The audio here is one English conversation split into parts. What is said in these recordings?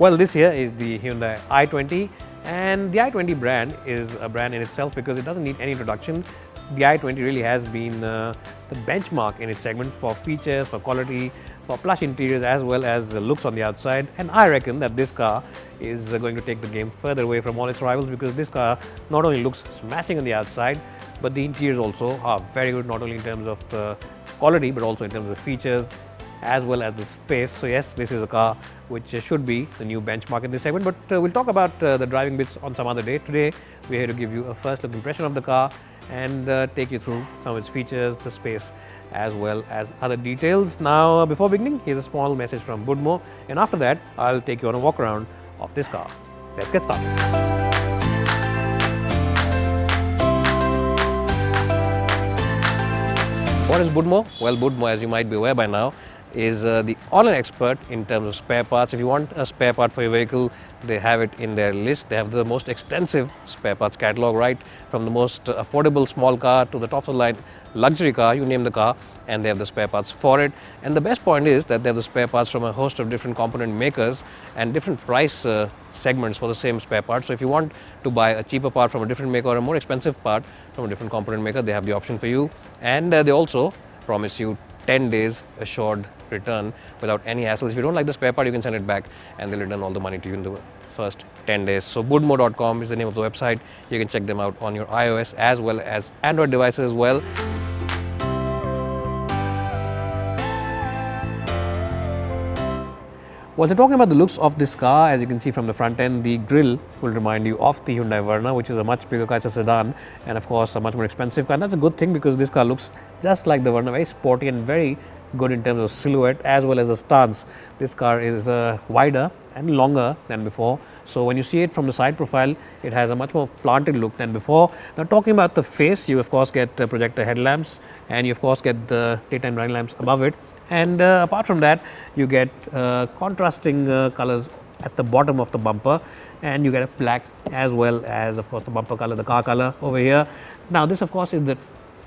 Well, this here is the Hyundai i20, and the i20 brand is a brand in itself because it doesn't need any introduction. The i20 really has been the benchmark in its segment for features, for quality, for plush interiors as well as looks on the outside, and I reckon that this car is going to take the game further away from all its rivals because this car not only looks smashing on the outside, but the interiors also are very good, not only in terms of the quality but also in terms of the features as well as the space. So yes, this is a car which should be the new benchmark in this segment, but we'll talk about the driving bits on some other day. Today we're here to give you a first look impression of the car and take you through some of its features, the space as well as other details. Now before beginning, here's a small message from Budmore, and after that I'll take you on a walk around of this car. Let's get started. What is Budmore? Well, Budmore, as you might be aware by now, is the online expert in terms of spare parts. If you want a spare part for your vehicle, they have it in their list. They have the most extensive spare parts catalog, right from the most affordable small car to the top of the line luxury car, you name the car, and they have the spare parts for it. And the best point is that they have the spare parts from a host of different component makers and different price segments for the same spare part. So if you want to buy a cheaper part from a different maker or a more expensive part from a different component maker, they have the option for you. And they also promise you 10 days assured return without any hassles. If you don't like the spare part, you can send it back and they'll return all the money to you in the first 10 days. So budmore.com is the name of the website. You can check them out on your iOS as well as Android devices as well. Well, so talking about the looks of this car, as you can see from the front end, the grille will remind you of the Hyundai Verna, which is a much bigger car, it's a sedan, and of course a much more expensive car. And that's a good thing because this car looks just like the Verna, very sporty and very good in terms of silhouette as well as the stance. This car is wider and longer than before. So when you see it from the side profile, it has a much more planted look than before. Now talking about the face, you of course get projector headlamps, and you of course get the daytime running lamps above it. And apart from that, you get contrasting colors at the bottom of the bumper, and you get a black as well as of course the bumper color, the car color over here. Now this of course is the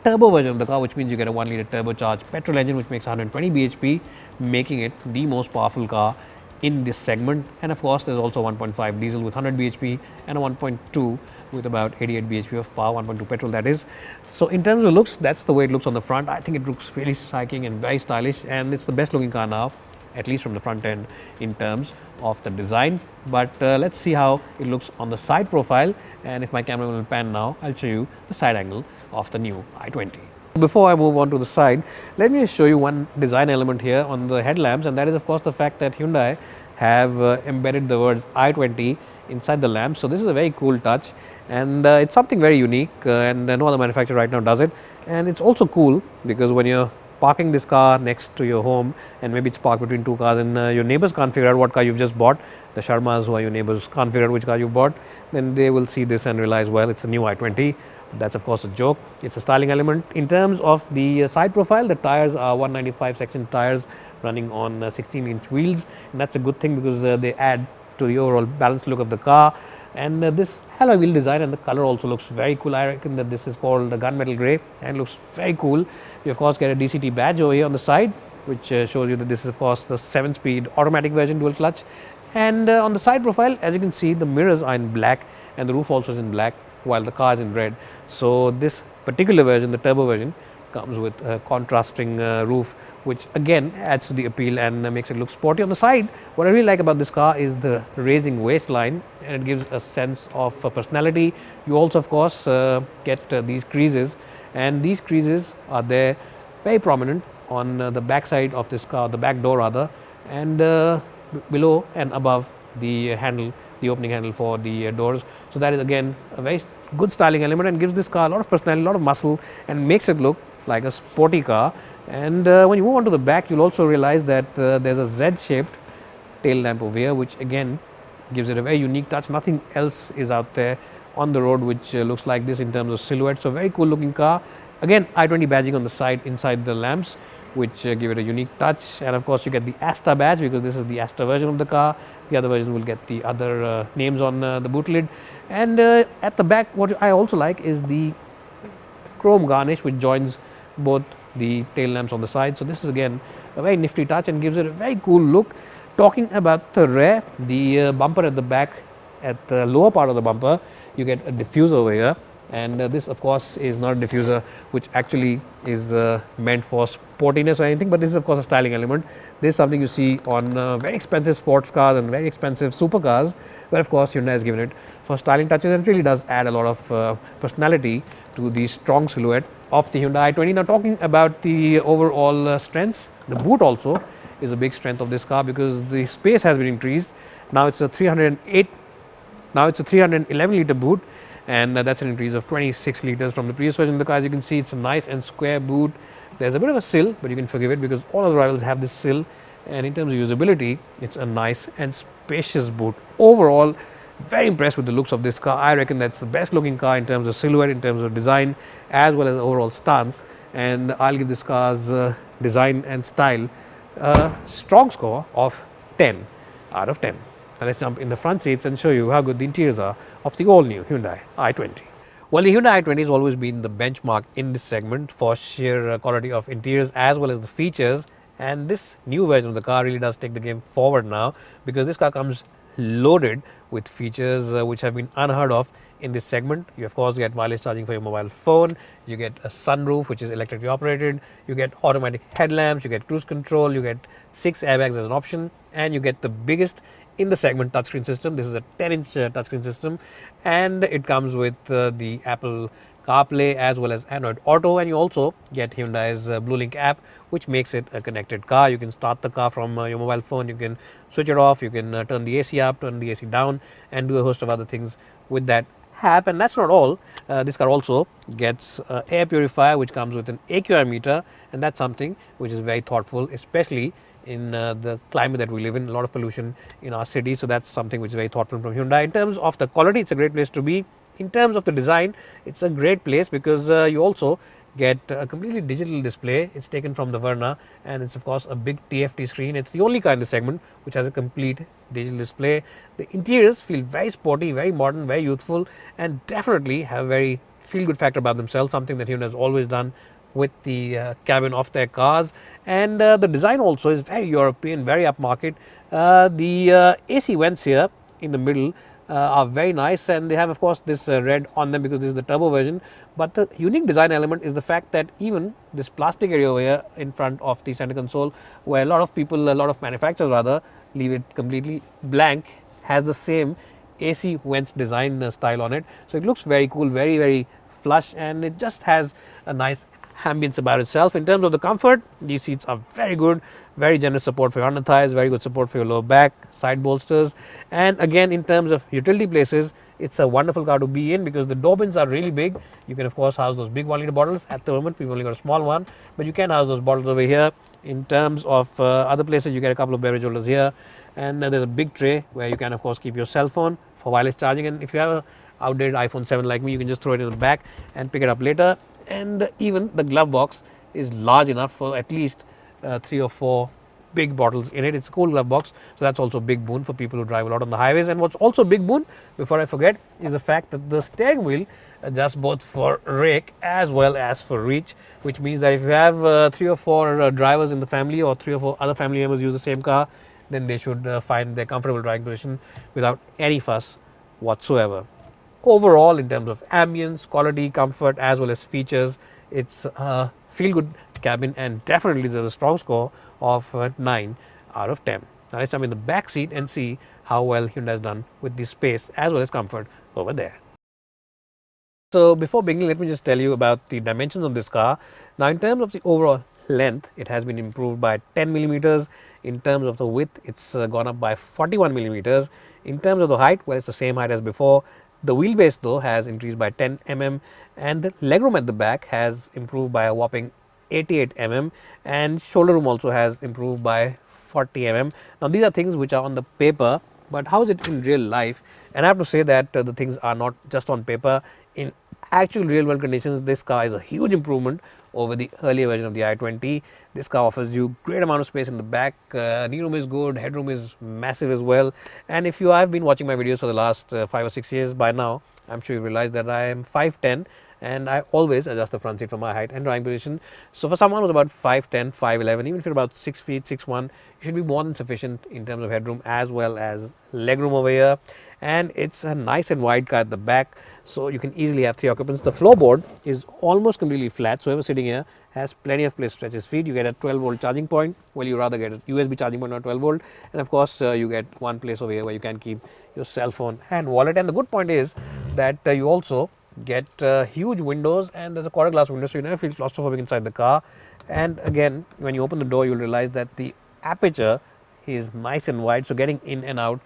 turbo version of the car, which means you get a 1 litre turbocharged petrol engine which makes 120 bhp, making it the most powerful car in this segment. And of course there's also 1.5 diesel with 100 bhp and a 1.2 with about 88 bhp of power, 1.2 petrol that is. So in terms of looks, that's the way it looks on the front. I think it looks really striking and very stylish, and it's the best looking car now, at least from the front end in terms of the design. But let's see how it looks on the side profile, and if my camera will pan now, I'll show you the side angle of the new i20. Before I move on to the side, let me show you one design element here on the headlamps, and that is of course the fact that Hyundai have embedded the words i20 inside the lamp. So this is a very cool touch, and it's something very unique, and no other manufacturer right now does it. And it's also cool because when you're parking this car next to your home, and maybe it's parked between two cars, and your neighbors can't figure out what car you've just bought, the Sharmas who are your neighbors can't figure out which car you bought, then they will see this and realize, well, it's a new i20. That's of course a joke. It's a styling element. In terms of the side profile, the tires are 195 section tires running on 16-inch wheels, and that's a good thing because they add to the overall balanced look of the car. And this alloy wheel design and the color also looks very cool. I reckon that this is called the gunmetal grey and looks very cool. You of course get a DCT badge over here on the side, which shows you that this is of course the 7-speed automatic version, dual clutch. And on the side profile, as you can see, the mirrors are in black and the roof also is in black while the car is in red. So this particular version, the turbo version, comes with a contrasting roof, which again adds to the appeal and makes it look sporty. On the side, what I really like about this car is the raising waistline, and it gives a sense of personality. You also of course get these creases, and these creases are there very prominent on the back side of this car, the back door rather, and below and above the handle, the opening handle for the doors. So that is again a very good styling element and gives this car a lot of personality, a lot of muscle, and makes it look like a sporty car. And when you move on to the back, you'll also realize that there's a Z-shaped tail lamp over here, which again gives it a very unique touch. Nothing else is out there on the road which looks like this in terms of silhouette. So very cool looking car. Again, i20 badging on the side inside the lamps, which give it a unique touch. And of course you get the Asta badge because this is the Asta version of the car. The other version will get the other names on the boot lid. And at the back, what I also like is the chrome garnish which joins both the tail lamps on the side. So this is again a very nifty touch and gives it a very cool look. Talking about the rear, the bumper at the back, at the lower part of the bumper, you get a diffuser over here, and this of course is not a diffuser which actually is meant for sportiness or anything, but this is of course a styling element. This is something you see on very expensive sports cars and very expensive supercars, where of course Hyundai has given it for styling touches, and it really does add a lot of personality to the strong silhouette of the Hyundai i20. Now talking about the overall strengths, the boot also is a big strength of this car because the space has been increased. Now it's a 311 litre boot, and that's an increase of 26 litres from the previous version of the car. As you can see, it's a nice and square boot. There's a bit of a sill, but you can forgive it because all of the rivals have this sill, and in terms of usability, it's a nice and spacious boot. Overall, very impressed with the looks of this car. I reckon that's the best looking car in terms of silhouette, in terms of design, as well as overall stance, and I'll give this car's design and style a strong score of 10 out of 10. Now let's jump in the front seats and show you how good the interiors are of the all new Hyundai i20. Well, the Hyundai i20 has always been the benchmark in this segment for sheer quality of interiors as well as the features, and this new version of the car really does take the game forward now, because this car comes loaded with features which have been unheard of in this segment. You of course get wireless charging for your mobile phone, you get a sunroof which is electrically operated, you get automatic headlamps, you get cruise control, you get 6 airbags as an option, and you get the biggest in the segment touchscreen system. This is a 10-inch touchscreen system, and it comes with the Apple CarPlay as well as Android Auto, and you also get Hyundai's BlueLink app, which makes it a connected car. You can start the car from your mobile phone, you can switch it off, you can turn the AC up, turn the AC down, and do a host of other things with that app. And that's not all. This car also gets air purifier, which comes with an AQI meter, and that's something which is very thoughtful, especially in the climate that we live in, a lot of pollution in our city. So that's something which is very thoughtful from Hyundai. In terms of the quality, it's a great place to be. In terms of the design, it's a great place because you also get a completely digital display. It's taken from the Verna, and it's of course a big TFT screen. It's the only car in the segment which has a complete digital display. The interiors feel very sporty, very modern, very youthful, and definitely have a very feel good factor about themselves, something that Hyundai has always done with the cabin of their cars. And the design also is very European, very upmarket. The AC vents here in the middle are very nice, and they have of course this red on them because this is the turbo version. But the unique design element is the fact that even this plastic area over here in front of the center console, where a lot of manufacturers rather leave it completely blank, has the same AC vents design style on it. So it looks very cool, very flush, and it just has a nice ambience about itself. In terms of the comfort, these seats are very good, very generous support for your under thighs, very good support for your lower back, side bolsters, and again in terms of utility places, it's a wonderful car to be in because the door bins are really big. You can of course house those big 1 litre bottles. At the moment we've only got a small one, but you can house those bottles over here. In terms of other places, you get a couple of beverage holders here, and there's a big tray where you can of course keep your cell phone for wireless charging, and if you have an outdated iPhone 7 like me, you can just throw it in the back and pick it up later. And even the glove box is large enough for at least 3 or 4 big bottles in it. It's a cool glove box, so that's also a big boon for people who drive a lot on the highways. And what's also a big boon, before I forget, is the fact that the steering wheel adjusts both for rake as well as for reach, which means that if you have 3 or 4 drivers in the family, or 3 or 4 other family members use the same car, then they should find their comfortable driving position without any fuss whatsoever. Overall, in terms of ambience, quality, comfort, as well as features, it's a feel-good cabin and definitely deserves a strong score of 9 out of 10. Now let's jump in the back seat and see how well Hyundai has done with the space as well as comfort over there. So before beginning, let me just tell you about the dimensions of this car. Now in terms of the overall length, it has been improved by 10 millimeters. In terms of the width, it's gone up by 41 millimeters. In terms of the height, well, it's the same height as before. The wheelbase though has increased by 10 mm, and the legroom at the back has improved by a whopping 88 mm, and shoulder room also has improved by 40 mm. Now these are things which are on the paper, but how is it in real life? And I have to say that the things are not just on paper. In actual real world conditions, this car is a huge improvement over the earlier version of the i20. This car offers you great amount of space in the back. Knee room is good, headroom is massive as well. And if you have been watching my videos for the last 5 or 6 years, by now I'm sure you realize that I am 5'10", and I always adjust the front seat for my height and driving position. So for someone who's about 5'10", 5'11", even if you're about 6 feet, 6'1", you should be more than sufficient in terms of headroom as well as legroom over here. And it's a nice and wide car at the back, so you can easily have 3 occupants. The floorboard is almost completely flat, so whoever sitting here has plenty of place to stretch his feet. You get a 12-volt charging point. Well, you rather get a USB charging point, not 12-volt, and of course you get one place over here where you can keep your cell phone and wallet. And the good point is that you also get huge windows, and there's a quarter glass window, so you never feel claustrophobic inside the car. And again, when you open the door, you'll realize that the aperture is nice and wide, so getting in and out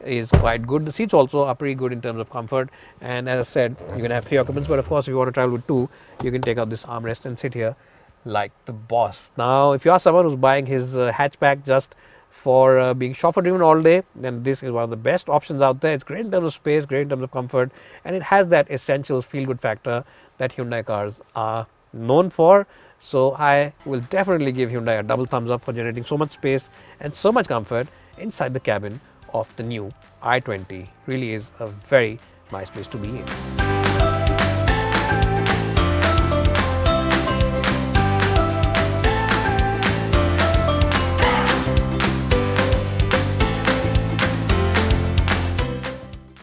is quite good. The seats also are pretty good in terms of comfort, and as I said, you can have 3 occupants, but of course if you want to travel with 2, you can take out this armrest and sit here like the boss. Now if you are someone who's buying his hatchback just for being chauffeur driven all day, then this is one of the best options out there. It's great in terms of space, great in terms of comfort, and it has that essential feel good factor that Hyundai cars are known for. So I will definitely give Hyundai a double thumbs up for generating so much space and so much comfort inside the cabin of the new i20. Really is a very nice place to be in.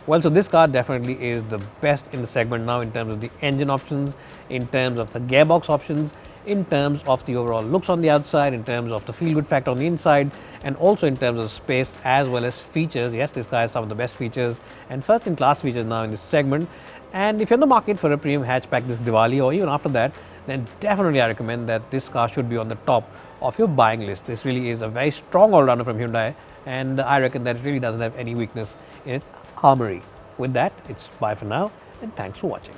Well, so this car definitely is the best in the segment now in terms of the engine options, in terms of the gearbox options, in terms of the overall looks on the outside, in terms of the feel good factor on the inside, and also in terms of space as well as features. Yes, this car has some of the best features and first in class features now in this segment. And if you're in the market for a premium hatchback this Diwali or even after that, then definitely I recommend that this car should be on the top of your buying list. This really is a very strong all-rounder from Hyundai, and I reckon that it really doesn't have any weakness in its armory. With that, it's bye for now, and thanks for watching.